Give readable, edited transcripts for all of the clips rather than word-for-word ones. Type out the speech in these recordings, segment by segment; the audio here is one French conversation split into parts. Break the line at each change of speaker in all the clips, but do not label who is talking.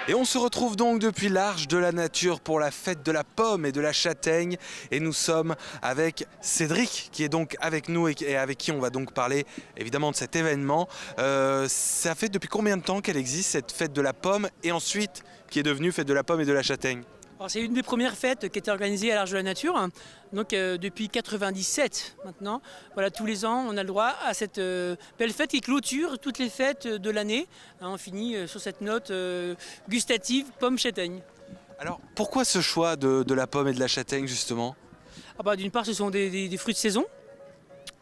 Et on se retrouve donc depuis l'Arche de la Nature pour la fête de la pomme et de la châtaigne. Et nous sommes avec Cédric qui est donc avec nous et avec qui on va donc parler évidemment de cet événement. Ça fait depuis combien de temps qu'elle existe cette fête de la pomme et ensuite qui est devenue fête de la pomme et de la châtaigne?
C'est une des premières fêtes qui était organisée à l'Arche de la Nature, donc depuis 97 maintenant. Voilà, tous les ans, on a le droit à cette belle fête qui clôture toutes les fêtes de l'année. On finit sur cette note gustative pomme-châtaigne.
Alors pourquoi ce choix de la pomme et de la châtaigne justement?
D'une part, ce sont des fruits de saison.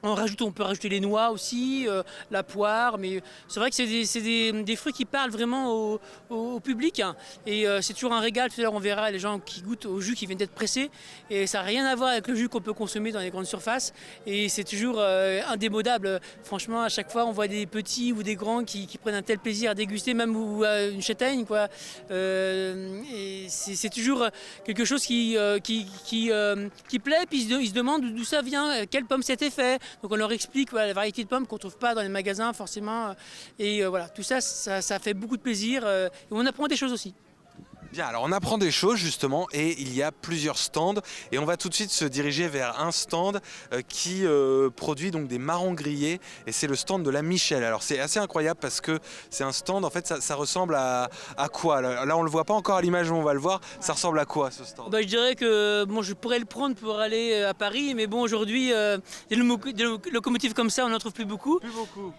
On peut rajouter les noix aussi, la poire, mais c'est vrai que c'est des fruits qui parlent vraiment au public. Et c'est toujours un régal. Tout à l'heure, on verra les gens qui goûtent au jus qui vient d'être pressé. Et ça n'a rien à voir avec le jus qu'on peut consommer dans les grandes surfaces. Et c'est toujours indémodable. Franchement, à chaque fois, on voit des petits ou des grands qui prennent un tel plaisir à déguster, même une châtaigne, quoi. Et c'est toujours quelque chose qui plaît. Puis ils se demandent d'où ça vient, quelle pomme c'était fait. Donc on leur explique la variété de pommes qu'on ne trouve pas dans les magasins forcément. Et voilà, tout ça, ça fait beaucoup de plaisir. Et on apprend des choses aussi.
Bien, alors on apprend des choses justement et il y a plusieurs stands et on va tout de suite se diriger vers un stand qui produit donc des marrons grillés et c'est le stand de la Michel. Alors c'est assez incroyable parce que c'est un stand, en fait ça ressemble à quoi? Là on le voit pas encore à l'image, on va le voir. Ça ressemble à quoi ce stand?
Je dirais que je pourrais le prendre pour aller à Paris, mais bon aujourd'hui des locomotives comme ça on n'en trouve plus beaucoup.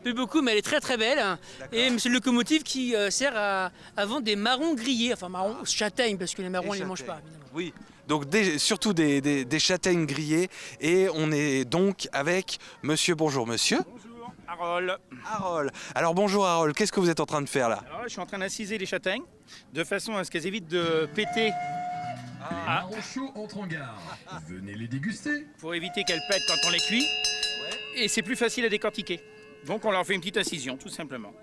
Plus beaucoup, mais elle est très très belle. Et c'est une locomotive qui sert à vendre des marrons grillés, enfin marrons châtaignes parce que les marrons on ne les mange pas évidemment.
Oui, donc surtout des châtaignes grillées et on est donc avec monsieur. Bonjour monsieur.
Bonjour, Harold.
Harold. Alors bonjour Harold, qu'est-ce que vous êtes en train de faire là?
Alors là, je suis en train d'assiser les châtaignes de façon à ce qu'elles évitent de péter.
Les marrons chauds entrent en gare. Venez les déguster.
Pour éviter qu'elles pètent quand on les cuit. Et c'est plus facile à décortiquer. Donc on leur fait une petite incision tout simplement.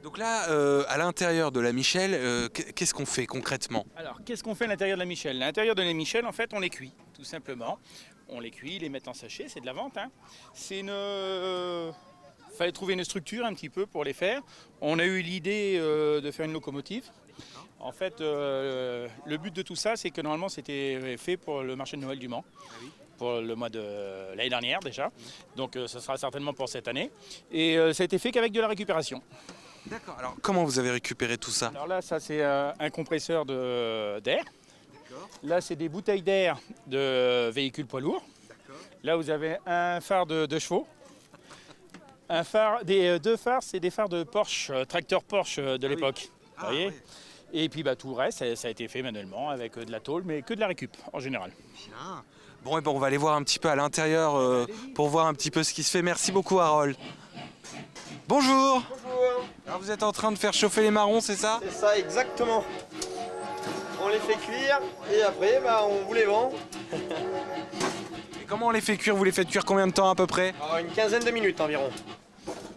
Donc là, à l'intérieur de la Michel, qu'est-ce qu'on fait concrètement?
Alors, qu'est-ce qu'on fait à l'intérieur de la Michel? À l'intérieur de la Michel, en fait, on les cuit, tout simplement. On les cuit, les met en sachet, c'est de la vente. Fallait trouver une structure un petit peu pour les faire. On a eu l'idée de faire une locomotive. En fait, le but de tout ça, c'est que normalement, c'était fait pour le marché de Noël du Mans. Pour le mois de l'année dernière déjà. Donc, ça sera certainement pour cette année. Et ça a été fait qu'avec de la récupération.
D'accord. Alors comment vous avez récupéré tout ça?
Alors là, ça c'est un compresseur d'air. Là, c'est des bouteilles d'air de véhicules poids lourds. Là, vous avez un phare de chevaux. Deux phares, c'est des phares de Porsche, tracteur Porsche de l'époque. Vous voyez. Et puis tout le reste, ça a été fait manuellement avec de la tôle, mais que de la récup en général.
Bien. Bon, on va aller voir un petit peu à l'intérieur pour voir un petit peu ce qui se fait. Merci beaucoup Harold. Bonjour.
Bonjour.
Alors vous êtes en train de faire chauffer les marrons, c'est ça?
C'est ça, exactement. On les fait cuire et après, on vous les vend.
Et comment on les fait cuire? Vous les faites cuire combien de temps à peu près?
Alors, une quinzaine de minutes environ.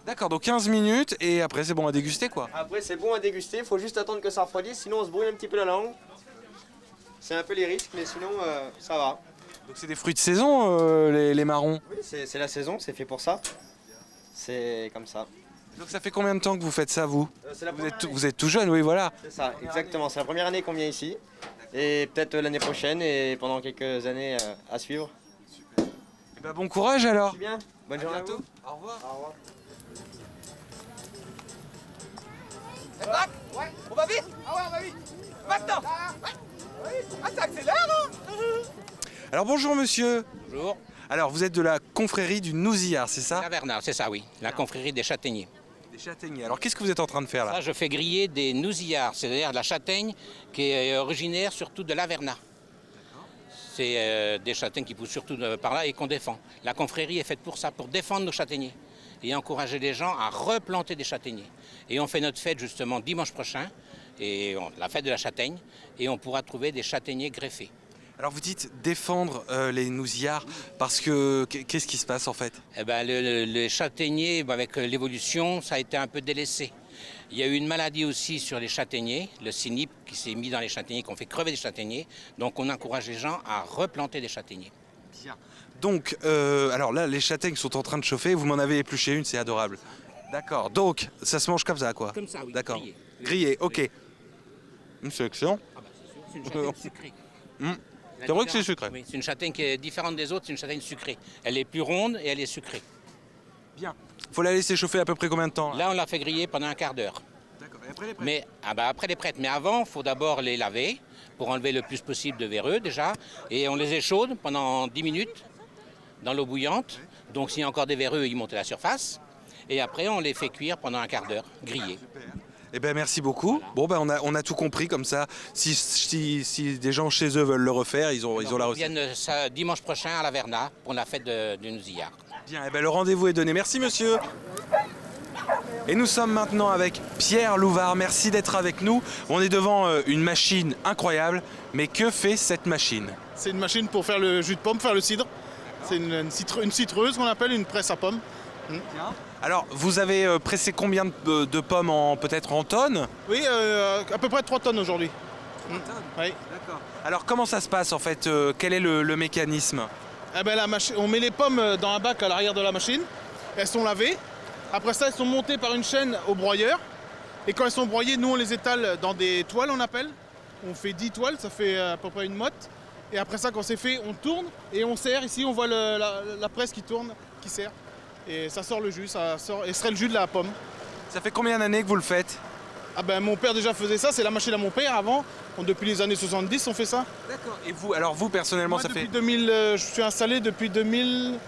D'accord, donc 15 minutes et après c'est bon à déguster quoi.
Après, c'est bon à déguster, il faut juste attendre que ça refroidisse, sinon on se brûle un petit peu la langue. C'est un peu les risques, mais sinon ça va.
Donc c'est des fruits de saison les marrons?
Oui, c'est la saison, c'est fait pour ça. C'est comme ça.
Donc ça fait combien de temps que vous faites ça vous?
C'est la
Vous êtes tout jeune, oui voilà.
C'est ça, exactement. C'est la première année qu'on vient ici. Et peut-être l'année prochaine et pendant quelques années à suivre.
Et bon courage alors.
C'est bien. Bonne journée à vous.
Au revoir.
Au revoir.
Ouais, on va vite? Ah ouais, on va vite. Maintenant. Ah, ça accélère, hein?
Alors bonjour monsieur.
Bonjour.
Alors vous êtes de la confrérie du Nouzillard, c'est ça?
La Vernard, c'est ça, oui. La confrérie des châtaigniers.
Des châtaigniers. Alors qu'est-ce que vous êtes en train de faire là?
Ça, je fais griller des nousillards, c'est-à-dire de la châtaigne qui est originaire surtout de la Vernard. C'est des châtaignes qui poussent surtout par là et qu'on défend. La confrérie est faite pour ça, pour défendre nos châtaigniers et encourager les gens à replanter des châtaigniers. Et on fait notre fête justement dimanche prochain, la fête de la châtaigne, et on pourra trouver des châtaigniers greffés.
Alors vous dites défendre les nousillards parce que qu'est-ce qui se passe en fait?
Les châtaigniers, avec l'évolution, ça a été un peu délaissé. Il y a eu une maladie aussi sur les châtaigniers, le cynipe qui s'est mis dans les châtaigniers, qui ont fait crever des châtaigniers. Donc on encourage les gens à replanter des châtaigniers.
Bien. Donc, alors là, les châtaignes sont en train de chauffer, vous m'en avez épluché une, c'est adorable. D'accord, donc ça se mange comme ça quoi?
Comme ça, oui.
D'accord.
Grillé.
Grillé, ok. C'est excellent.
C'est une châtaigne sucrée.
Mm.
La
C'est vrai que c'est
différence-
sucré.
Oui, c'est une châtaigne qui est différente des autres, c'est une châtaigne sucrée. Elle est plus ronde et elle est sucrée.
Bien. Faut la laisser chauffer à peu près combien de temps?
Là, on l'a fait griller pendant un quart d'heure.
D'accord. Et après les
Mais après les prêtes. Mais avant, il faut d'abord les laver pour enlever le plus possible de véreux déjà. Et on les échaude pendant 10 minutes dans l'eau bouillante. Donc s'il y a encore des véreux, ils montent à la surface. Et après, on les fait cuire pendant un quart d'heure, grillés.
Eh ben merci beaucoup. Bon ben on a tout compris comme ça. Si des gens chez eux veulent le refaire, ils ont la
Ils
recette.
viennent dimanche prochain à la Verna pour la fête du Nouzillard.
Bien, eh ben, le rendez-vous est donné. Merci monsieur. Et nous sommes maintenant avec Pierre Louvard. Merci d'être avec nous. On est devant une machine incroyable. Mais que fait cette machine?
C'est une machine pour faire le jus de pomme, faire le cidre. C'est une citreuse qu'on appelle, une presse à pommes.
Alors, vous avez pressé combien de pommes peut-être en tonnes?
Oui, à peu près 3 tonnes aujourd'hui. Oui.
D'accord. Alors, comment ça se passe en fait? Quel est le mécanisme?
Eh ben, on met les pommes dans un bac à l'arrière de la machine. Elles sont lavées. Après ça, elles sont montées par une chaîne au broyeur. Et quand elles sont broyées, nous, on les étale dans des toiles, on appelle. On fait 10 toiles, ça fait à peu près une motte. Et après ça, quand c'est fait, on tourne et on serre. Ici, on voit la presse qui tourne, qui serre. Et ça sort le jus, et ce serait le jus de la pomme.
Ça fait combien d'années que vous le faites?
Ah ben, mon père déjà faisait ça, c'est la machine à mon père avant. Depuis les années 70, on fait ça.
D'accord. Et vous, alors vous personnellement,
Moi,
ça
depuis
fait
2000, je suis installé depuis 2019,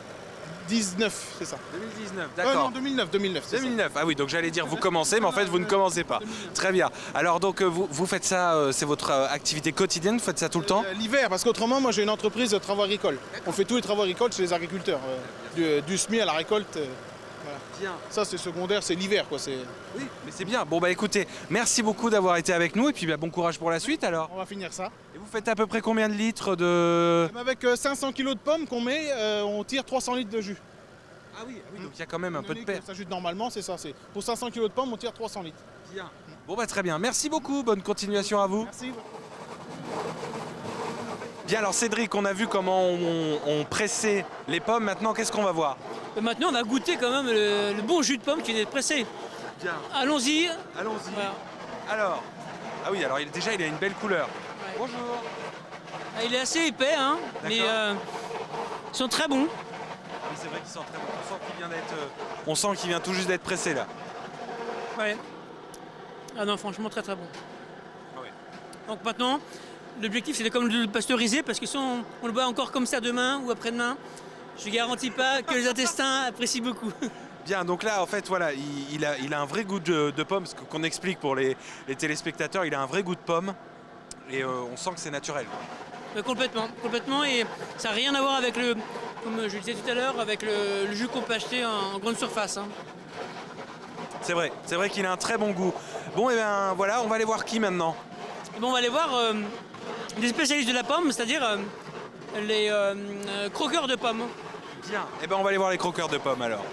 c'est ça.
2019,
Non,
d'accord.
2009, c'est ça.
2009, ah oui, donc j'allais dire vous commencez, mais en fait vous ne commencez pas. Très bien. Alors donc vous faites ça, c'est votre activité quotidienne, vous faites ça tout le temps?
L'hiver, parce qu'autrement, moi j'ai une entreprise de travaux agricoles. On fait tous les travaux agricoles chez les agriculteurs, du semis à la récolte. Voilà.
Bien.
Ça c'est secondaire, c'est l'hiver quoi.
Oui, mais c'est bien. Bon bah écoutez, merci beaucoup d'avoir été avec nous et puis bah, bon courage pour la suite alors.
On va finir ça.
Et vous faites à peu près combien de litres de...
Avec 500 kg de pommes qu'on met, on tire 300 litres de jus.
Ah oui, donc il y a quand même un peu de perte.
Ça jus normalement, c'est ça. Pour 500 kg de pommes, on tire 300 litres.
Bien. Bon bah très bien, merci beaucoup, bonne continuation à vous.
Merci.
Bien alors Cédric, on a vu comment on pressait les pommes, maintenant qu'est-ce qu'on va voir?
Et maintenant, on va goûter quand même le bon jus de pomme qui vient d'être pressé.
Bien.
Allons-y.
Allons-y.
Voilà.
Alors, ah oui, alors déjà il a une belle couleur.
Ouais.
Bonjour.
Ah, il est assez épais, hein, mais ils sont très bons.
Oui, c'est vrai qu'il sent très bon. On sent qu'il vient on sent qu'il vient tout juste d'être pressé là.
Ouais. Ah non, franchement, très très bon.
Ah ouais.
Donc maintenant, l'objectif c'est de comme le pasteuriser parce que si on le boit encore comme ça demain ou après-demain, je ne garantis pas que les intestins apprécient beaucoup.
Bien, donc là en fait voilà, il a un vrai goût de pomme, ce qu'on explique pour les téléspectateurs, il a un vrai goût de pomme et on sent que c'est naturel.
Mais complètement, et ça n'a rien à voir avec comme je le disais tout à l'heure, avec le jus qu'on peut acheter en grande surface. Hein.
C'est vrai qu'il a un très bon goût. Bon et bien voilà, on va aller voir qui maintenant?
Et bon, on va aller voir des spécialistes de la pomme, c'est-à-dire les croqueurs de pommes.
Bien, et ben on va aller voir les croqueurs de pommes alors.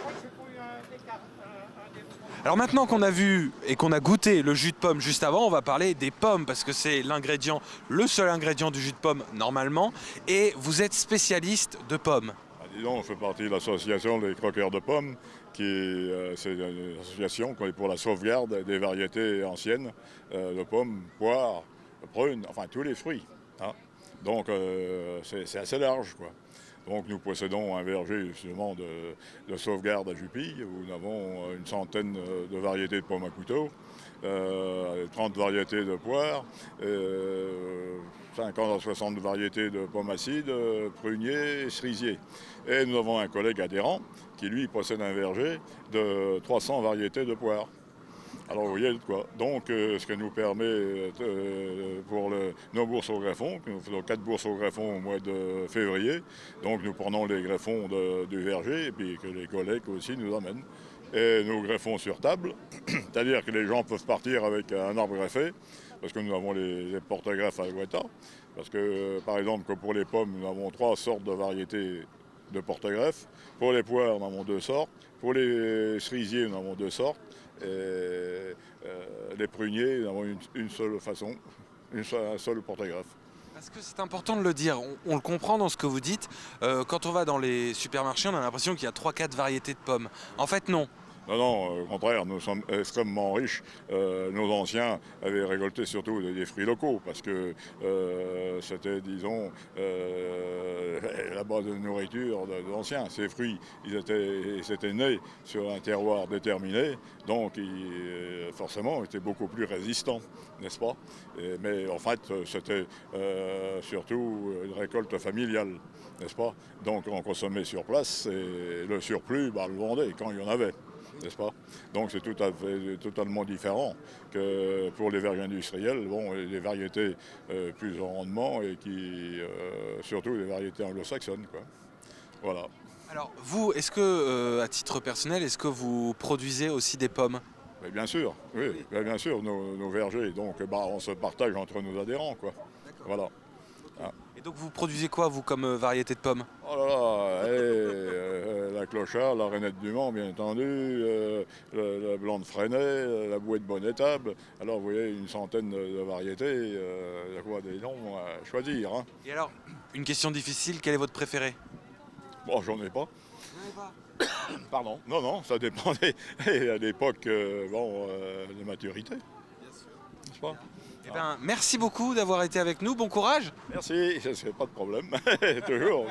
Alors maintenant qu'on a vu et qu'on a goûté le jus de pomme juste avant, on va parler des pommes parce que c'est le seul ingrédient du jus de pomme normalement. Et vous êtes spécialiste de pommes.
Disons, on fait partie de l'association des croqueurs de pommes, c'est une association qui est pour la sauvegarde des variétés anciennes de pommes, poires, prunes, enfin tous les fruits. Hein. Donc c'est assez large, quoi. Donc nous possédons un verger justement de sauvegarde à Jupille où nous avons une centaine de variétés de pommes à couteau, 30 variétés de poires, 50 à 60 variétés de pommes acides, pruniers et cerisiers. Et nous avons un collègue adhérent qui lui possède un verger de 300 variétés de poires. Alors vous voyez de quoi. Donc ce que nous permet pour nos bourses au greffon, nous faisons 4 bourses au greffon au mois de février. Donc nous prenons les greffons du verger et puis que les collègues aussi nous amènent. Et nous greffons sur table, c'est-à-dire que les gens peuvent partir avec un arbre greffé, parce que nous avons les porte-greffes à Guetta. Parce que par exemple que pour les pommes, nous avons 3 sortes de variétés de porte-greffes. Pour les poires, nous en avons 2 sortes. Pour les cerisiers, nous en avons 2 sortes. Et les pruniers, nous avons une seule façon, un seul porte-greffe.
Parce que c'est important de le dire, on le comprend dans ce que vous dites. Quand on va dans les supermarchés, on a l'impression qu'il y a 3-4 variétés de pommes. En fait, non.
Non, au contraire, nous sommes extrêmement riches. Nos anciens avaient récolté surtout des fruits locaux parce que c'était, disons, la base de nourriture de l'ancien. Ces fruits, ils étaient nés sur un terroir déterminé, donc forcément, ils étaient beaucoup plus résistants, n'est-ce pas? Mais en fait, c'était surtout une récolte familiale, n'est-ce pas? Donc on consommait sur place et le surplus, le vendait quand il y en avait. N'est-ce pas? Donc c'est totalement différent que pour les vergers industriels, des variétés plus en rendement et surtout des variétés anglo-saxonnes, quoi. Voilà.
Alors vous, est-ce que, à titre personnel, est-ce que vous produisez aussi des pommes?
Mais bien sûr, oui. Bien sûr, nos vergers, donc on se partage entre nos adhérents, quoi. Voilà.
Et donc vous produisez quoi, vous, comme variété de pommes?
Oh là là, la clochard, la rainette du Mans, bien entendu, la blanc de Fresnay, la bouée de Bonnet-Table. Alors vous voyez, une centaine de variétés, il y a quoi des noms à choisir. Hein.
Et alors, une question difficile, quel est votre préféré?
Bon, j'en ai pas. Pardon. Non, ça dépendait à l'époque de maturité. N'est-ce pas?
Eh ben, merci beaucoup d'avoir été avec nous, bon courage.
Merci, c'est pas de problème. toujours.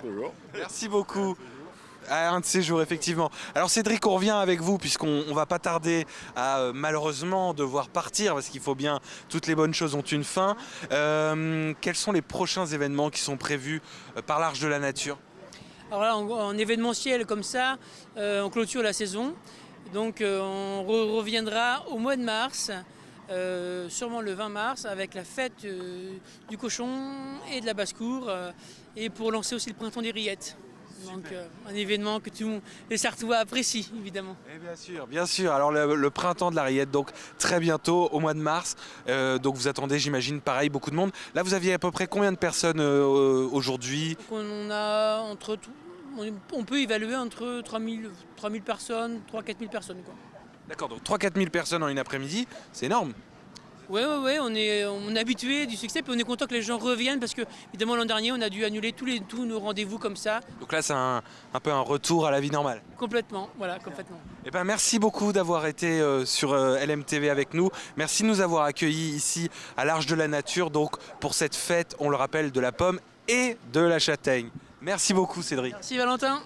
Merci beaucoup. À un de ces jours, effectivement. Alors Cédric, on revient avec vous puisqu'on va pas tarder à malheureusement devoir partir parce qu'il faut bien, toutes les bonnes choses ont une fin. Quels sont les prochains événements qui sont prévus par l'Arche de la Nature?
Alors là, en événementiel comme ça, on clôture la saison. Donc on reviendra au mois de mars. Sûrement le 20 mars avec la fête du cochon et de la basse-cour et pour lancer aussi le printemps des rillettes. Donc un événement que tous les Sarthois apprécient évidemment.
Et bien sûr. Alors le printemps de la rillette, donc très bientôt au mois de mars. Donc vous attendez, j'imagine, pareil, beaucoup de monde. Là, vous aviez à peu près combien de personnes aujourd'hui?
On a on peut évaluer entre 3000 personnes, 3-4 000 personnes quoi.
D'accord, donc 3-4 000 personnes en une après-midi, c'est énorme.
Oui, on est habitué du succès, puis on est content que les gens reviennent parce que, évidemment, l'an dernier, on a dû annuler tous nos rendez-vous comme ça.
Donc là, c'est un peu un retour à la vie normale.
Complètement, voilà, complètement.
Eh ben, merci beaucoup d'avoir été sur LMTV avec nous. Merci de nous avoir accueillis ici à l'Arche de la Nature, donc pour cette fête, on le rappelle, de la pomme et de la châtaigne. Merci beaucoup, Cédric.
Merci, Valentin.